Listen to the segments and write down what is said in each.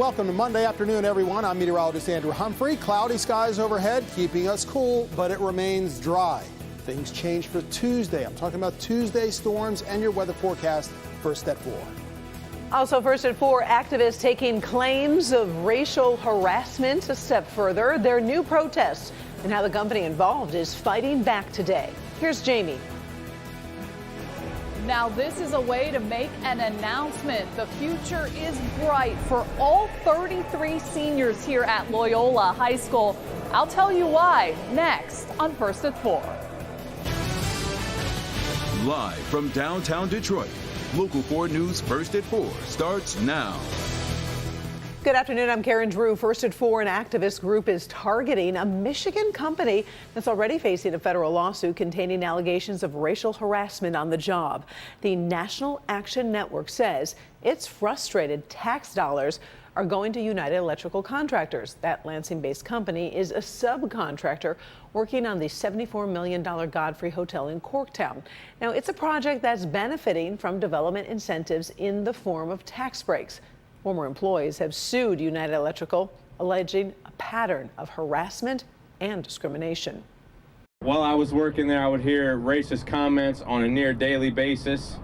Welcome to Monday afternoon, everyone. I'm meteorologist Andrew Humphrey. Cloudy skies overhead, keeping us cool, but it remains dry. Things change for Tuesday. I'm talking about Tuesday storms and your weather forecast first at 4. Also first at 4, activists taking claims of racial harassment a step further. Their new protests and how the company involved is fighting back today. Here's Jamie. Now, this is a way to make an announcement. The future is bright for all 33 seniors here at Loyola High School. I'll tell you why next on First at 4. Live from downtown Detroit, Local 4 News First at 4 starts now. Good afternoon, I'm Karen Drew. First at 4, an activist group is targeting a Michigan company that's already facing a federal lawsuit containing allegations of racial harassment on the job. The National Action Network says it's frustrated tax dollars are going to United Electrical Contractors. That Lansing-based company is a subcontractor working on the $74 million Godfrey Hotel in Corktown. Now, it's a project that's benefiting from development incentives in the form of tax breaks. Former employees have sued United Electrical, alleging a pattern of harassment and discrimination. While I was working there, I would hear racist comments on a near daily basis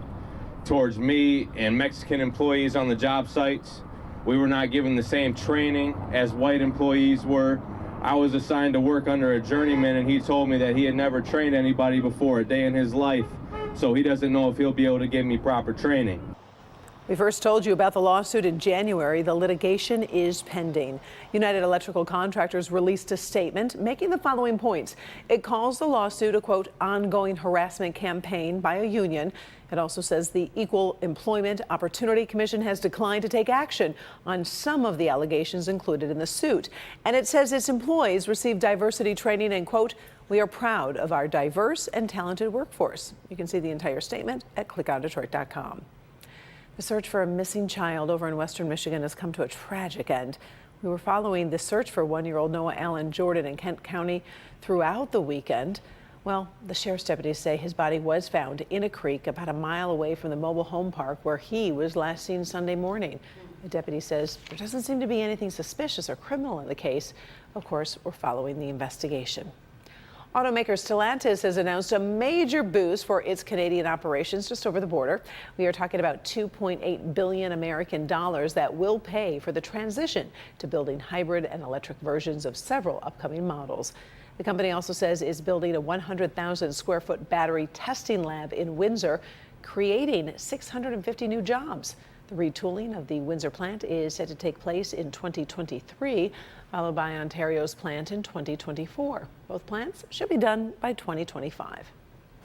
towards me and Mexican employees on the job sites. We were not given the same training as white employees were. I was assigned to work under a journeyman, and he told me that he had never trained anybody before a day in his life, so he doesn't know if he'll be able to give me proper training. We first told you about the lawsuit in January. The litigation is pending. United Electrical Contractors released a statement making the following points. It calls the lawsuit a, quote, ongoing harassment campaign by a union. It also says the Equal Employment Opportunity Commission has declined to take action on some of the allegations included in the suit. And it says its employees receive diversity training and, quote, we are proud of our diverse and talented workforce. You can see the entire statement at clickondetroit.com. The search for a missing child over in western Michigan has come to a tragic end. We were following the search for one-year-old Noah Allen Jordan in Kent County throughout the weekend. Well, the sheriff's deputies say his body was found in a creek about a mile away from the mobile home park where he was last seen Sunday morning. The deputy says there doesn't seem to be anything suspicious or criminal in the case. Of course, we're following the investigation. Automaker Stellantis has announced a major boost for its Canadian operations just over the border. We are talking about $2.8 billion American dollars that will pay for the transition to building hybrid and electric versions of several upcoming models. The company also says is building a 100,000 square foot battery testing lab in Windsor, creating 650 new jobs. The retooling of the Windsor plant is set to take place in 2023, followed by Ontario's plant in 2024. Both plants should be done by 2025.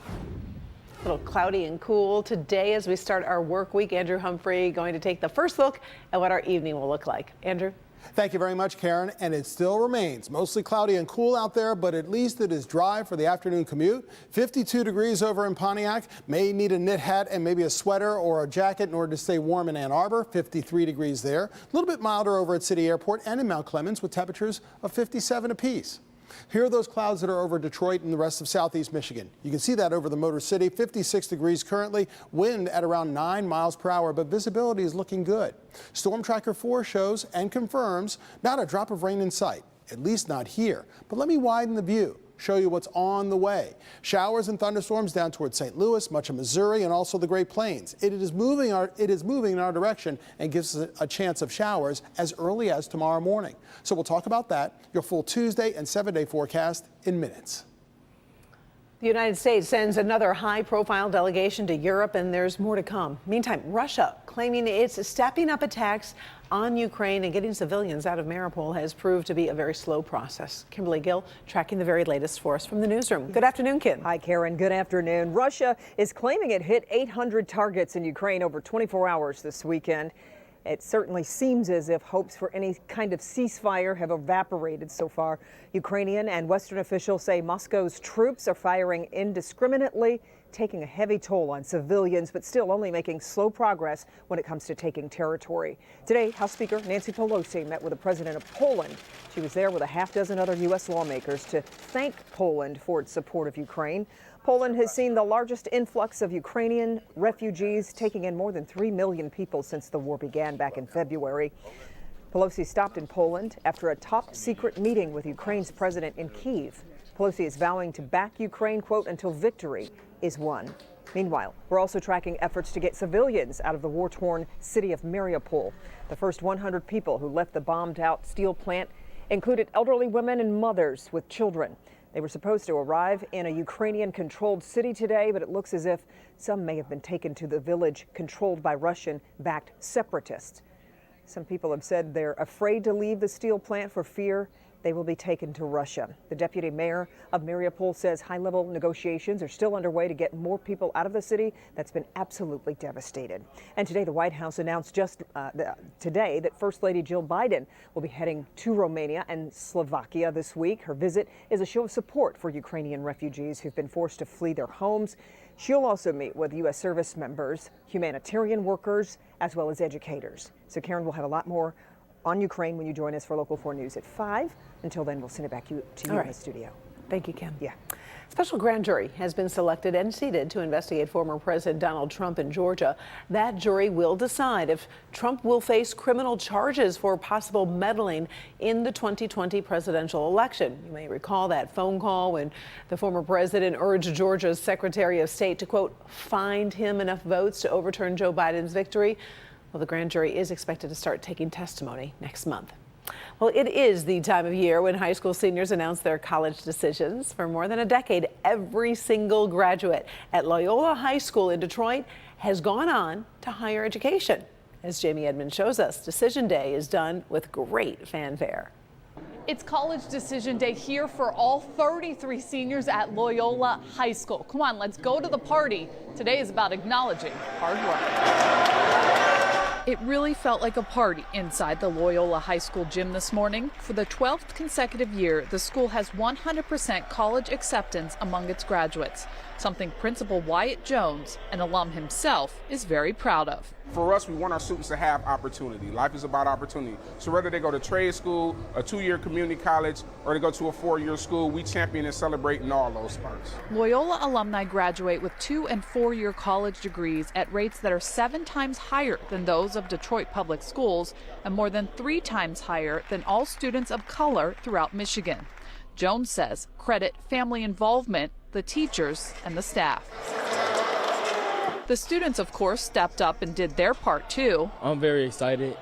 A little cloudy and cool today as we start our work week. Andrew Humphrey going to take the first look at what our evening will look like. Andrew? Thank you very much, Karen. And it still remains mostly cloudy and cool out there, but at least it is dry for the afternoon commute. 52 degrees over in Pontiac. May need a knit hat and maybe a sweater or a jacket in order to stay warm in Ann Arbor. 53 degrees there. A little bit milder over at City Airport and in Mount Clemens with temperatures of 57 apiece. Here are those clouds that are over Detroit and the rest of southeast Michigan. You can see that over the Motor City, 56 degrees currently, wind at around 9 miles per hour, but visibility is looking good. Storm Tracker 4 shows and confirms not a drop of rain in sight, at least not here. But let me widen the view, show you what's on the way. Showers and thunderstorms down towards St. Louis, much of Missouri, and also the Great Plains. It is moving in our direction and gives us a chance of showers as early as tomorrow morning. So we'll talk about that, your full Tuesday and 7-day forecast in minutes. The United States sends another high-profile delegation to Europe, and there's more to come. Meantime, Russia claiming it's stepping up attacks on Ukraine and getting civilians out of Mariupol has proved to be a very slow process. Kimberly Gill tracking the very latest for us from the newsroom. Good afternoon, Kim. Hi, Karen. Good afternoon. Russia is claiming it hit 800 targets in Ukraine over 24 hours this weekend. It certainly seems as if hopes for any kind of ceasefire have evaporated so far. Ukrainian and Western officials say Moscow's troops are firing indiscriminately, taking a heavy toll on civilians, but still only making slow progress when it comes to taking territory. Today, House Speaker Nancy Pelosi met with the president of Poland. She was there with a half dozen other U.S. lawmakers to thank Poland for its support of Ukraine. Poland has seen the largest influx of Ukrainian refugees, taking in more than 3 million people since the war began back in February. Pelosi stopped in Poland after a top-secret meeting with Ukraine's president in Kyiv. Pelosi is vowing to back Ukraine, quote, until victory is won. Meanwhile, we're also tracking efforts to get civilians out of the war-torn city of Mariupol. The first 100 people who left the bombed-out steel plant included elderly women and mothers with children. They were supposed to arrive in a Ukrainian-controlled city today, but it looks as if some may have been taken to the village controlled by Russian-backed separatists. Some people have said they're afraid to leave the steel plant for fear they will be taken to Russia. The deputy mayor of Mariupol says high-level negotiations are still underway to get more people out of the city that's been absolutely devastated. And today, the White House announced today that First Lady Jill Biden will be heading to Romania and Slovakia this week. Her visit is a show of support for Ukrainian refugees who've been forced to flee their homes. She'll also meet with U.S. service members, humanitarian workers, as well as educators. So Karen will have a lot more on Ukraine when you join us for Local 4 News at 5. Until then, we'll send it back to you in the studio. Thank you, Kim. Yeah. Special grand jury has been selected and seated to investigate former President Donald Trump in Georgia. That jury will decide if Trump will face criminal charges for possible meddling in the 2020 presidential election. You may recall that phone call when the former president urged Georgia's Secretary of State to, quote, find him enough votes to overturn Joe Biden's victory. Well, the grand jury is expected to start taking testimony next month. Well, it is the time of year when high school seniors announce their college decisions. For more than a decade, every single graduate at Loyola High School in Detroit has gone on to higher education. As Jamie Edmonds shows us, Decision Day is done with great fanfare. It's College Decision Day here for all 33 seniors at Loyola High School. Come on, let's go to the party. Today is about acknowledging hard work. It really felt like a party inside the Loyola High School gym this morning. For the 12th consecutive year, the school has 100% college acceptance among its graduates, something Principal Wyatt Jones, an alum himself, is very proud of. For us, we want our students to have opportunity. Life is about opportunity. So whether they go to trade school, a 2-year community college, or they go to a 4-year school, we champion and celebrate in all those spots. Loyola alumni graduate with 2- and 4-year college degrees at rates that are 7 times higher than those of Detroit public schools and more than 3 times higher than all students of color throughout Michigan. Jones says credit family involvement, the teachers, and the staff. The students, of course, stepped up and did their part, too. I'm very excited.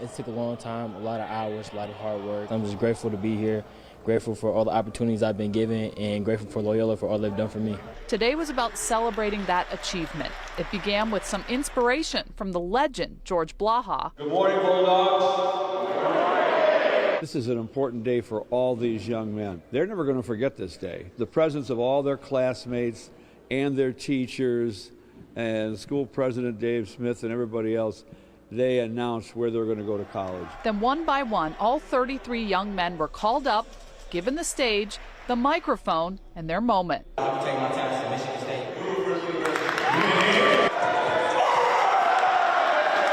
It took a long time, a lot of hours, a lot of hard work. I'm just grateful to be here, grateful for all the opportunities I've been given, and grateful for Loyola for all they've done for me. Today was about celebrating that achievement. It began with some inspiration from the legend, George Blaha. Good morning, Bulldogs. This is an important day for all these young men. They're never going to forget this day. The presence of all their classmates and their teachers and school president Dave Smith and everybody else, they announced where they're going to go to college. Then one by one, all 33 young men were called up, given the stage, the microphone, and their moment. I'll take my time to Michigan State.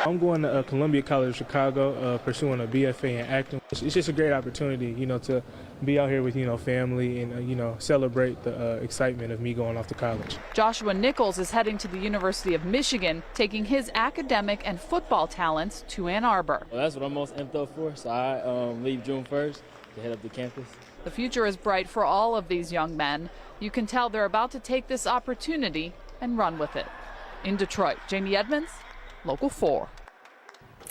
I'm going to Columbia College Chicago, pursuing a BFA in acting. It's just a great opportunity, to be out here with, family and, celebrate the excitement of me going off to college. Joshua Nichols is heading to the University of Michigan, taking his academic and football talents to Ann Arbor. Well, that's what I'm most amped up for, so I leave June 1st to head up to campus. The future is bright for all of these young men. You can tell they're about to take this opportunity and run with it. In Detroit, Jamie Edmonds, Local 4.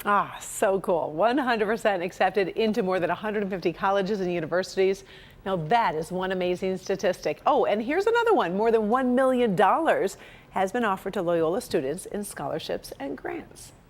Ah, so cool. 100% accepted into more than 150 colleges and universities. Now that is one amazing statistic. Oh, and here's another one. More than $1 million has been offered to Loyola students in scholarships and grants.